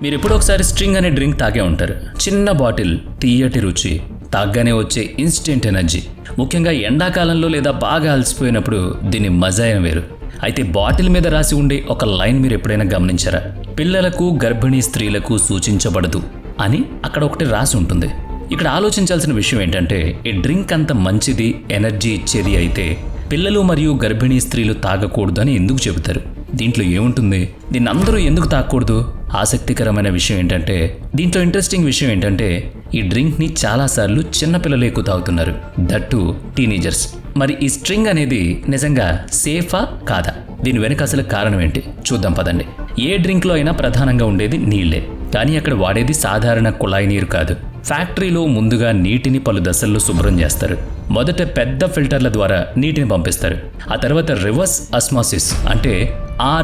మీరు ఎప్పుడో ఒకసారి స్ట్రింగ్ అనే డ్రింక్ తాగే ఉంటారు. చిన్న బాటిల్, తీయటి రుచి, తాగ్గానే వచ్చే ఇన్స్టెంట్ ఎనర్జీ. ముఖ్యంగా ఎండాకాలంలో లేదా బాగా అలసిపోయినప్పుడు దీని మజాయన వేరు. అయితే బాటిల్ మీద రాసి ఉండే ఒక లైన్ మీరు ఎప్పుడైనా గమనించారా? పిల్లలకు, గర్భిణీ స్త్రీలకు సూచించబడదు అని అక్కడ ఒకటి రాసి ఉంటుంది. ఇక్కడ ఆలోచించాల్సిన విషయం ఏంటంటే, ఈ డ్రింక్ అంత మంచిది, ఎనర్జీ ఇచ్చేది అయితే పిల్లలు మరియు గర్భిణీ స్త్రీలు తాగకూడదు అని ఎందుకు చెబుతారు? దీంట్లో ఏముంటుంది? దీన్ని అందరూ ఎందుకు తాగకూడదు? ఆసక్తికరమైన విషయం ఏంటంటే, దీంట్లో ఇంట్రెస్టింగ్ విషయం ఏంటంటే, ఈ డ్రింక్ని చాలాసార్లు చిన్నపిల్లలు ఎక్కువ తాగుతున్నారు, దట్టు టీనేజర్స్. మరి ఈ స్ట్రింగ్ అనేది నిజంగా సేఫా కాదా? దీని వెనుక అసలు కారణం ఏంటి చూద్దాం పదండి. ఏ డ్రింక్లో అయినా ప్రధానంగా ఉండేది నీళ్లే, కానీ అక్కడ వాడేది సాధారణ కుళాయి నీరు కాదు. ఫ్యాక్టరీలో ముందుగా నీటిని పలు దశల్లో శుభ్రం చేస్తారు. మొదట పెద్ద ఫిల్టర్ల ద్వారా నీటిని పంపిస్తారు. ఆ తర్వాత రివర్స్ ఆస్మాసిస్ అంటే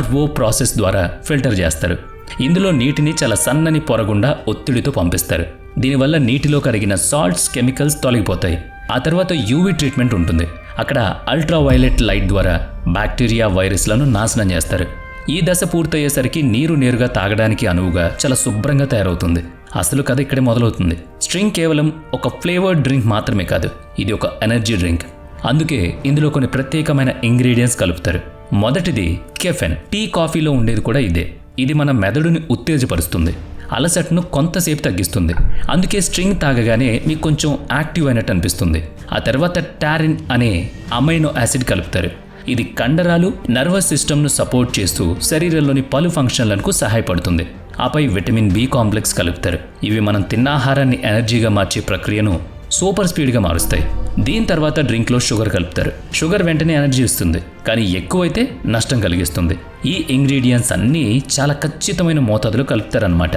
RO ప్రాసెస్ ద్వారా ఫిల్టర్ చేస్తారు. ఇందులో నీటిని చాలా సన్నని పొరగుండా ఒత్తిడితో పంపిస్తారు. దీనివల్ల నీటిలో కరిగిన సాల్ట్స్, కెమికల్స్ తొలగిపోతాయి. ఆ తర్వాత UV ట్రీట్మెంట్ ఉంటుంది. అక్కడ అల్ట్రావైలెట్ లైట్ ద్వారా బ్యాక్టీరియా, వైరస్లను నాశనం చేస్తారు. ఈ దశ పూర్తయ్యేసరికి నీరు నేరుగా తాగడానికి అనువుగా చాలా శుభ్రంగా తయారవుతుంది. అసలు కథ ఇక్కడే మొదలవుతుంది. స్ట్రింగ్ కేవలం ఒక ఫ్లేవర్డ్ డ్రింక్ మాత్రమే కాదు, ఇది ఒక ఎనర్జీ డ్రింక్. అందుకే ఇందులో కొన్ని ప్రత్యేకమైన ఇంగ్రీడియంట్స్ కలుపుతారు. మొదటిది కెఫెన్. టీ, కాఫీలో ఉండేది కూడా ఇదే. ఇది మన మెదడుని ఉత్తేజపరుస్తుంది, అలసటను కొంతసేపు తగ్గిస్తుంది. అందుకే స్ట్రింగ్ తాగగానే మీకు కొంచెం యాక్టివ్ అయినట్టు అనిపిస్తుంది. ఆ తర్వాత టారిన్ అనే అమైనో యాసిడ్ కలుపుతారు. ఇది కండరాలు, నర్వస్ సిస్టమ్ను సపోర్ట్ చేస్తూ శరీరంలోని పలు ఫంక్షన్లకు సహాయపడుతుంది. ఆపై విటమిన్ B కాంప్లెక్స్ కలుపుతారు. ఇవి మనం తిన్న ఆహారాన్ని ఎనర్జీగా మార్చే ప్రక్రియను సూపర్ స్పీడ్గా మారుస్తాయి. దీని తర్వాత డ్రింక్లో షుగర్ కలుపుతారు. షుగర్ వెంటనే ఎనర్జీ ఇస్తుంది, కానీ ఎక్కువైతే నష్టం కలిగిస్తుంది. ఈ ఇంగ్రీడియంట్స్ అన్నీ చాలా ఖచ్చితమైన మోతాదులో కలుపుతారనమాట.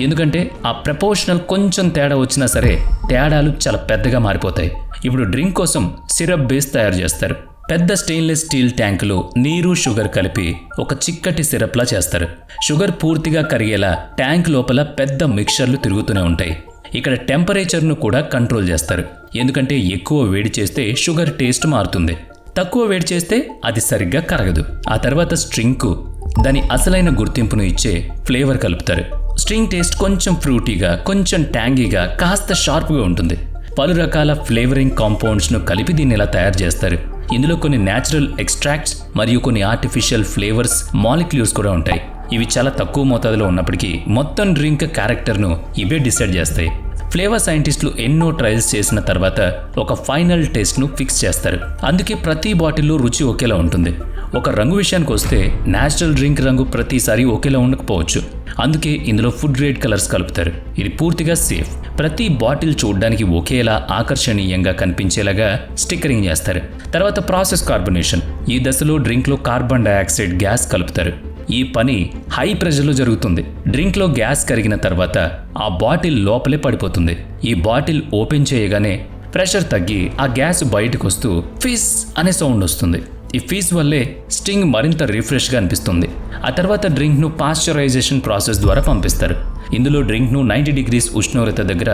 ఎందుకంటే ఆ ప్రపోర్షనల్ కొంచెం తేడా వచ్చినా సరే తేడాలు చాలా పెద్దగా మారిపోతాయి. ఇప్పుడు డ్రింక్ కోసం సిరప్ బేస్ తయారు చేస్తారు. పెద్ద స్టెయిన్లెస్ స్టీల్ ట్యాంకులో నీరు, షుగర్ కలిపి ఒక చిక్కటి సిరప్లా చేస్తారు. షుగర్ పూర్తిగా కరిగేలా ట్యాంక్ లోపల పెద్ద మిక్చర్లు తిరుగుతూనే ఉంటాయి. ఇక్కడ టెంపరేచర్ను కూడా కంట్రోల్ చేస్తారు. ఎందుకంటే ఎక్కువ వేడి చేస్తే షుగర్ టేస్ట్ మారుతుంది, తక్కువ వేడి చేస్తే అది సరిగ్గా కరగదు. ఆ తర్వాత స్ట్రింగ్కు దాని అసలైన గుర్తింపును ఇచ్చే ఫ్లేవర్ కలుపుతారు. స్ట్రింగ్ టేస్ట్ కొంచెం ఫ్రూటీగా, కొంచెం ట్యాంగీగా, కాస్త షార్ప్గా ఉంటుంది. పలు రకాల ఫ్లేవరింగ్ కాంపౌండ్స్ను కలిపి దీన్ని ఇలా తయారు చేస్తారు. ఇందులో కొన్ని న్యాచురల్ ఎక్స్ట్రాక్ట్స్ మరియు కొన్ని ఆర్టిఫిషియల్ ఫ్లేవర్స్ మాలిక్యూల్స్ కూడా ఉంటాయి. ఇవి చాలా తక్కువ మోతాదులో ఉన్నప్పటికీ మొత్తం డ్రింక్ క్యారెక్టర్ను ఇవే డిసైడ్ చేస్తాయి. ఫ్లేవర్ సైంటిస్టులు ఎన్నో ట్రయల్స్ చేసిన తర్వాత ఒక ఫైనల్ టేస్ట్ను ఫిక్స్ చేస్తారు. అందుకే ప్రతి బాటిల్లో రుచి ఒకేలా ఉంటుంది. ఒక రంగు విషయానికి వస్తే న్యాచురల్ డ్రింక్ రంగు ప్రతిసారి ఒకేలా ఉండకపోవచ్చు. అందుకే ఇందులో ఫుడ్ గ్రేడ్ కలర్స్ కలుపుతారు. ఇది పూర్తిగా సేఫ్. ప్రతి బాటిల్ చూడడానికి ఒకేలా ఆకర్షణీయంగా కనిపించేలాగా స్టిక్కరింగ్ చేస్తారు. తర్వాత ప్రాసెస్ కార్బొనేషన్. ఈ దశలో డ్రింక్లో కార్బన్ డయాక్సైడ్ గ్యాస్ కలుపుతారు. ఈ పని హై ప్రెషర్లో జరుగుతుంది. డ్రింక్లో గ్యాస్ కరిగిన తర్వాత ఆ బాటిల్ లోపలే పడిపోతుంది. ఈ బాటిల్ ఓపెన్ చేయగానే ప్రెషర్ తగ్గి ఆ గ్యాస్ బయటకు వస్తూ ఫిజ్ అనే సౌండ్ వస్తుంది. ఈ ఫిజ్ వల్లే స్ట్రింగ్ మరింత రిఫ్రెష్గా అనిపిస్తుంది. ఆ తర్వాత డ్రింక్ను పాశ్చరైజేషన్ ప్రాసెస్ ద్వారా పంపిస్తారు. ఇందులో డ్రింక్ను 90 degrees ఉష్ణోగ్రత దగ్గర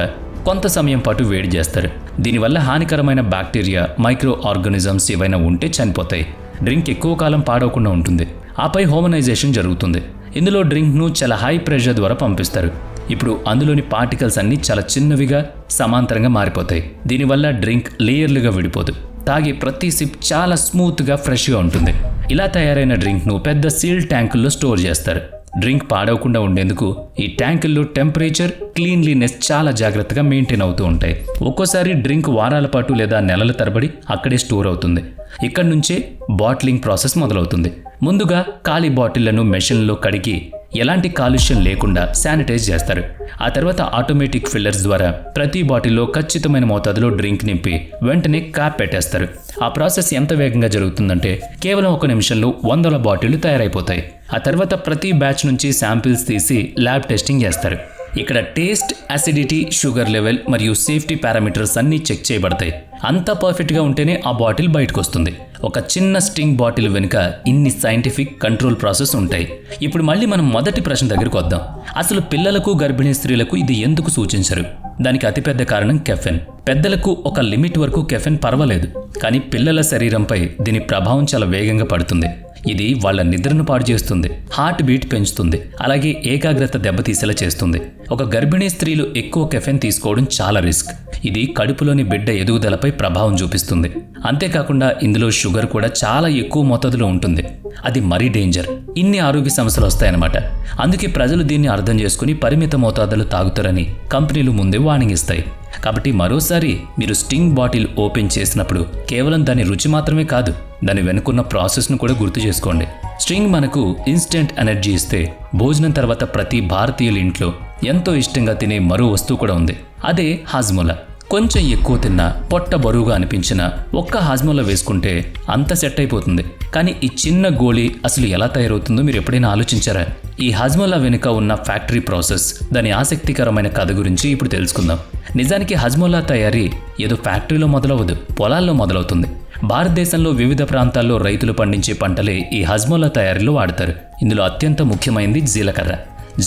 కొంత సమయం పాటు వేడి చేస్తారు. దీనివల్ల హానికరమైన బ్యాక్టీరియా, మైక్రో ఆర్గానిజమ్స్ ఏవైనా ఉంటే చనిపోతాయి. డ్రింక్ ఎక్కువ కాలం పాడవకుండా ఉంటుంది. ఆపై హోమనైజేషన్ జరుగుతుంది. ఇందులో డ్రింక్ను చాలా హై ప్రెషర్ ద్వారా పంపిస్తారు. ఇప్పుడు అందులోని పార్టికల్స్ అన్నీ చాలా చిన్నవిగా, సమాంతరంగా మారిపోతాయి. దీనివల్ల డ్రింక్ లేయర్లుగా విడిపోదు. తాగే ప్రతి సిప్ చాలా స్మూత్గా, ఫ్రెష్గా ఉంటుంది. ఇలా తయారైన డ్రింక్ను పెద్ద సీల్ ట్యాంకుల్లో స్టోర్ చేస్తారు. డ్రింక్ పాడవకుండా ఉండేందుకు ఈ ట్యాంకుల్లో టెంపరేచర్, క్లీన్లీనెస్ చాలా జాగ్రత్తగా మెయింటైన్ అవుతూ ఉంటాయి. ఒక్కోసారి డ్రింక్ వారాల పాటు లేదా నెలల తరబడి అక్కడే స్టోర్ అవుతుంది. ఇక్కడి నుంచే బాటిలింగ్ ప్రాసెస్ మొదలవుతుంది. ముందుగా ఖాళీ బాటిళ్లను మెషిన్లో కడిగి ఎలాంటి కాలుష్యం లేకుండా శానిటైజ్ చేస్తారు. ఆ తర్వాత ఆటోమేటిక్ ఫిల్లర్స్ ద్వారా ప్రతి బాటిల్లో ఖచ్చితమైన మోతాదులో డ్రింక్ నింపి వెంటనే క్యాప్ పెట్టేస్తారు. ఆ ప్రాసెస్ ఎంత వేగంగా జరుగుతుందంటే కేవలం 1 నిమిషంలో 100 బాటిళ్లు తయారైపోతాయి. ఆ తర్వాత ప్రతి బ్యాచ్ నుంచి శాంపిల్స్ తీసి ల్యాబ్ టెస్టింగ్ చేస్తారు. ఇక్కడ టేస్ట్, అసిడిటీ, షుగర్ లెవెల్ మరియు సేఫ్టీ పారామీటర్స్ అన్నీ చెక్ చేయబడతాయి. అంతా పర్ఫెక్ట్గా ఉంటేనే ఆ బాటిల్ బయటకు వస్తుంది. ఒక చిన్న స్టింగ్ బాటిల్ వెనుక ఇన్ని సైంటిఫిక్ కంట్రోల్ ప్రాసెస్ ఉంటాయి. ఇప్పుడు మళ్ళీ మనం మొదటి ప్రశ్న దగ్గరకు వద్దాం. అసలు పిల్లలకు, గర్భిణీ స్త్రీలకు ఇది ఎందుకు సూచించరు? దానికి అతిపెద్ద కారణం కెఫెన్. పెద్దలకు ఒక లిమిట్ వరకు కెఫెన్ పర్వాలేదు, కానీ పిల్లల శరీరంపై దీని ప్రభావం చాలా వేగంగా పడుతుంది. ఇది వాళ్ళ నిద్రను పాడు చేస్తుంది, హార్ట్ బీట్ పెంచుతుంది, అలాగే ఏకాగ్రత దెబ్బతీసేలా చేస్తుంది. ఒక గర్భిణీ స్త్రీలు ఎక్కువ కెఫెన్ తీసుకోవడం చాలా రిస్క్. ఇది కడుపులోని బిడ్డ ఎదుగుదలపై ప్రభావం చూపిస్తుంది. అంతేకాకుండా ఇందులో షుగర్ కూడా చాలా ఎక్కువ మోతాదులో ఉంటుంది. అది మరీ డేంజర్. ఇన్ని ఆరోగ్య సమస్యలు వస్తాయన్నమాట. అందుకే ప్రజలు దీన్ని అర్థం చేసుకుని పరిమిత మోతాదులు తాగుతారని కంపెనీలు ముందే వార్నింగ్ ఇస్తాయి. కాబట్టి మరోసారి మీరు స్టింగ్ బాటిల్ ఓపెన్ చేసినప్పుడు కేవలం దాని రుచి మాత్రమే కాదు, దాని వెనుకున్న ప్రాసెస్ను కూడా గుర్తు చేసుకోండి. స్టింగ్ మనకు ఇన్స్టెంట్ ఎనర్జీ ఇస్తే భోజనం తర్వాత ప్రతి భారతీయుల ఇంట్లో ఎంతో ఇష్టంగా తినే మరో వస్తువు కూడా ఉంది. అదే హాజ్మోలా. కొంచెం ఎక్కువ తిన్నా, పొట్ట బరువుగా అనిపించినా ఒక్క హాజ్మోలా వేసుకుంటే అంత సెట్ అయిపోతుంది. కానీ ఈ చిన్న గోళీ అసలు ఎలా తయారవుతుందో మీరు ఎప్పుడైనా ఆలోచించారా? ఈ హాజ్మోలా వెనుక ఉన్న ఫ్యాక్టరీ ప్రాసెస్, దాని ఆసక్తికరమైన కథ గురించి ఇప్పుడు తెలుసుకుందాం. నిజానికి హాజ్మోలా తయారీ ఏదో ఫ్యాక్టరీలో మొదలవదు, పొలాల్లో మొదలవుతుంది. భారతదేశంలో వివిధ ప్రాంతాల్లో రైతులు పండించే పంటలే ఈ హాజ్మోలా తయారీలో వాడతారు. ఇందులో అత్యంత ముఖ్యమైనది జీలకర్ర.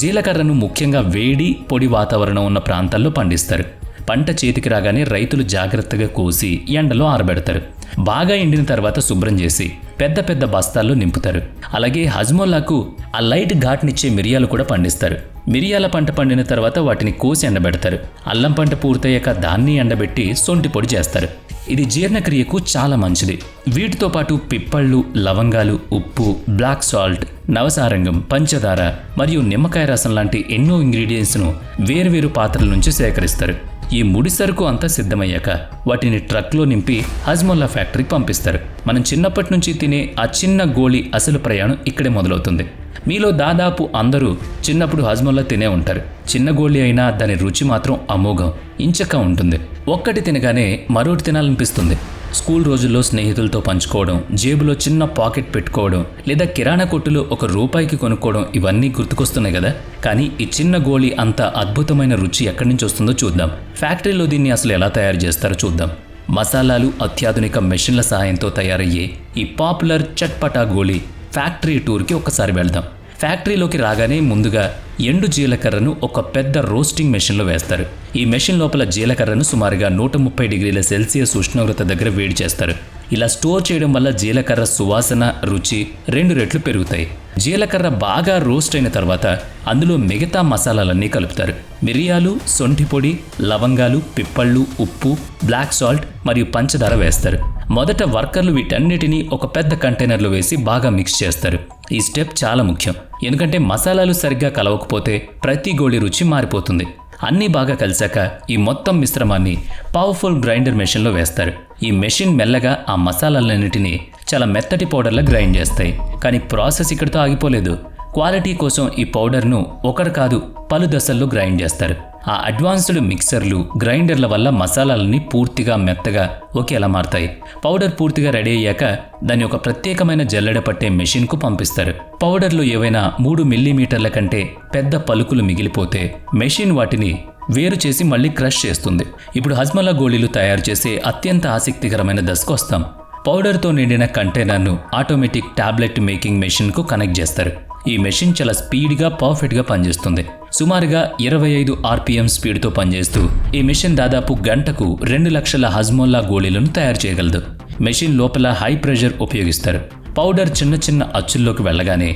జీలకర్రను ముఖ్యంగా వేడి, పొడి వాతావరణం ఉన్న ప్రాంతాల్లో పండిస్తారు. పంట చేతికి రాగానే రైతులు జాగ్రత్తగా కోసి ఎండలో ఆరబెడతారు. బాగా ఎండిన తర్వాత శుభ్రం చేసి పెద్ద పెద్ద బస్తాల్లో నింపుతారు. అలాగే హాజ్మోలాకు ఆ లైట్ ఘాట్నిచ్చే మిరియాలు కూడా పండిస్తారు. మిరియాల పంట పండిన తర్వాత వాటిని కోసి ఎండబెడతారు. అల్లం పంట పూర్తయ్యాక దాన్ని ఎండబెట్టి సొంటి పొడి చేస్తారు. ఇది జీర్ణక్రియకు చాలా మంచిది. వీటితో పాటు పిప్పళ్ళు, లవంగాలు, ఉప్పు, బ్లాక్ సాల్ట్, నవసారంగం, పంచదార మరియు నిమ్మకాయ రసం లాంటి ఎన్నో ఇంగ్రీడియంట్స్ను వేరువేరు పాత్రల నుంచి సేకరిస్తారు. ఈ ముడి సరుకు అంతా సిద్ధమయ్యాక వాటిని ట్రక్లో నింపి హాజ్మోలా ఫ్యాక్టరీకి పంపిస్తారు. మనం చిన్నప్పటి నుంచి తినే ఆ చిన్న గోళీ అసలు ప్రయాణం ఇక్కడే మొదలవుతుంది. మీలో దాదాపు అందరూ చిన్నప్పుడు హాజ్మోలా తినే ఉంటారు. చిన్న గోళీ అయినా దాని రుచి మాత్రం అమోఘం, ఇంచక్క ఉంటుంది. ఒక్కటి తినగానే మరొకటి తినాలనిపిస్తుంది. స్కూల్ రోజుల్లో స్నేహితులతో పంచుకోవడం, జేబులో చిన్న పాకెట్ పెట్టుకోవడం, లేదా కిరాణా కొట్టులో ₹1 కొనుక్కోవడం, ఇవన్నీ గుర్తుకొస్తున్నాయి కదా. కానీ ఈ చిన్న గోళీ అంత అద్భుతమైన రుచి ఎక్కడి నుంచి వస్తుందో చూద్దాం. ఫ్యాక్టరీలో దీన్ని అసలు ఎలా తయారు చేస్తారో చూద్దాం. మసాలాలు, అత్యాధునిక మెషిన్ల సహాయంతో తయారయ్యే ఈ పాపులర్ చట్పటా గోళీ ఫ్యాక్టరీ టూర్కి ఒక్కసారి వెళ్దాం. ఫ్యాక్టరీలోకి రాగానే ముందుగా ఎండు జీలకర్రను ఒక పెద్ద రోస్టింగ్ మెషిన్లో వేస్తారు. ఈ మెషిన్ లోపల జీలకర్రను సుమారుగా 130 డిగ్రీల సెల్సియస్ ఉష్ణోగ్రత దగ్గర వేడి చేస్తారు. ఇలా స్టోర్ చేయడం వల్ల జీలకర్ర సువాసన, రుచి 2 రెట్లు పెరుగుతాయి. జీలకర్ర బాగా రోస్ట్ అయిన తర్వాత అందులో మిగతా మసాలాలన్నీ కలుపుతారు. మిరియాలు, సొంఠి పొడి, లవంగాలు, పిప్పళ్ళు, ఉప్పు, బ్లాక్ సాల్ట్ మరియు పంచదార వేస్తారు. మొదట వర్కర్లు వీటన్నిటినీ ఒక పెద్ద కంటైనర్లో వేసి బాగా మిక్స్ చేస్తారు. ఈ స్టెప్ చాలా ముఖ్యం, ఎందుకంటే మసాలాలు సరిగ్గా కలవకపోతే ప్రతి గోళీ రుచి మారిపోతుంది. అన్నీ బాగా కలిసాక ఈ మొత్తం మిశ్రమాన్ని పవర్ఫుల్ గ్రైండర్ మెషిన్లో వేస్తారు. ఈ మెషిన్ మెల్లగా ఆ మసాలాలన్నిటినీ చాలా మెత్తటి పౌడర్లా గ్రైండ్ చేస్తాయి. కానీ ప్రాసెస్ ఇక్కడితో ఆగిపోలేదు. క్వాలిటీ కోసం ఈ పౌడర్ను ఒకటి కాదు, పలు దశల్లో గ్రైండ్ చేస్తారు. ఆ అడ్వాన్స్డ్ మిక్సర్లు, గ్రైండర్ల వల్ల మసాలాలన్నీ పూర్తిగా మెత్తగా ఒకేలా మారుతాయి. పౌడర్ పూర్తిగా రెడీ అయ్యాక దాన్ని ఒక ప్రత్యేకమైన జల్లెడ పట్టే మెషిన్కు పంపిస్తారు. పౌడర్లో ఏవైనా 3 మిల్లీమీటర్ల కంటే పెద్ద పలుకులు మిగిలిపోతే మెషిన్ వాటిని వేరు చేసి మళ్ళీ క్రష్ చేస్తుంది. ఇప్పుడు హాజ్మోలా గోళీలు తయారు చేసే అత్యంత ఆసక్తికరమైన దశకు వస్తాం. పౌడర్తో నిండిన కంటైనర్ను ఆటోమేటిక్ టాబ్లెట్ మేకింగ్ మెషిన్కు కనెక్ట్ చేస్తారు. ఈ మెషిన్ చాలా స్పీడ్గా, పర్ఫెక్ట్గా పనిచేస్తుంది. సుమారుగా 25 RPM స్పీడ్తో పనిచేస్తూ ఈ మెషిన్ దాదాపు గంటకు 2 లక్షల హాజ్మోలా గోళీలను తయారు చేయగలదు. మెషిన్ లోపల హై ప్రెషర్ ఉపయోగిస్తారు. పౌడర్ చిన్న చిన్న అచ్చుల్లోకి వెళ్ళగానే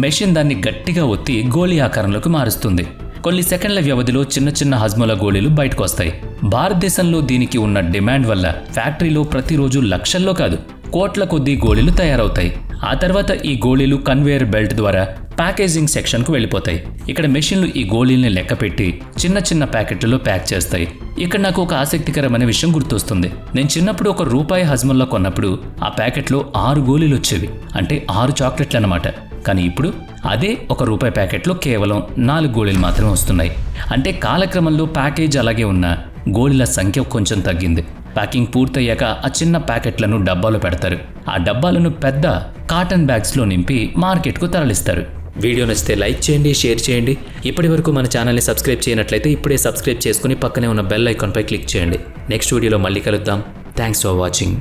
మెషిన్ దాన్ని గట్టిగా ఒత్తి గోళీ ఆకారంలోకి మారుస్తుంది. కొన్ని సెకండ్ల వ్యవధిలో చిన్న చిన్న హాజ్మోలా గోళీలు బయటకు వస్తాయి. భారతదేశంలో దీనికి ఉన్న డిమాండ్ వల్ల ఫ్యాక్టరీలో ప్రతిరోజు లక్షల్లో కాదు, కోట్ల కొద్దీ గోళీలు తయారవుతాయి. ఆ తర్వాత ఈ గోళీలు కన్వేయర్ బెల్ట్ ద్వారా ప్యాకేజింగ్ సెక్షన్కు వెళ్ళిపోతాయి. ఇక్కడ మెషిన్లు ఈ గోళీల్ని లెక్కపెట్టి చిన్న చిన్న ప్యాకెట్లలో ప్యాక్ చేస్తాయి. ఇక్కడ నాకు ఒక ఆసక్తికరమైన విషయం గుర్తొస్తుంది. నేను చిన్నప్పుడు ₹1 హాజ్మోలా కొన్నప్పుడు ఆ ప్యాకెట్లో 6 గోళీలు వచ్చేవి, అంటే 6 చాక్లెట్లు అన్నమాట. కానీ ఇప్పుడు అదే ₹1 ప్యాకెట్లో కేవలం 4 గోళీలు మాత్రమే వస్తున్నాయి. అంటే కాలక్రమంలో ప్యాకేజ్ అలాగే ఉన్న గోళీల సంఖ్య కొంచెం తగ్గింది. ప్యాకింగ్ పూర్తయ్యాక ఆ చిన్న ప్యాకెట్లను డబ్బాలో పెడతారు. ఆ డబ్బాలను పెద్ద కాటన్ బ్యాగ్స్లో నింపి మార్కెట్కు తరలిస్తారు. వీడియో నచ్చితే లైక్ చేయండి, షేర్ చేయండి. ఇప్పటి వరకు మన ఛానల్ని సబ్స్క్రైబ్ చేయనట్లయితే ఇప్పుడే సబ్స్క్రైబ్ చేసుకుని పక్కనే ఉన్న బెల్ ఐకాన్పై క్లిక్ చేయండి. నెక్స్ట్ వీడియోలో మళ్ళీ కలుద్దాం. Thanks for watching.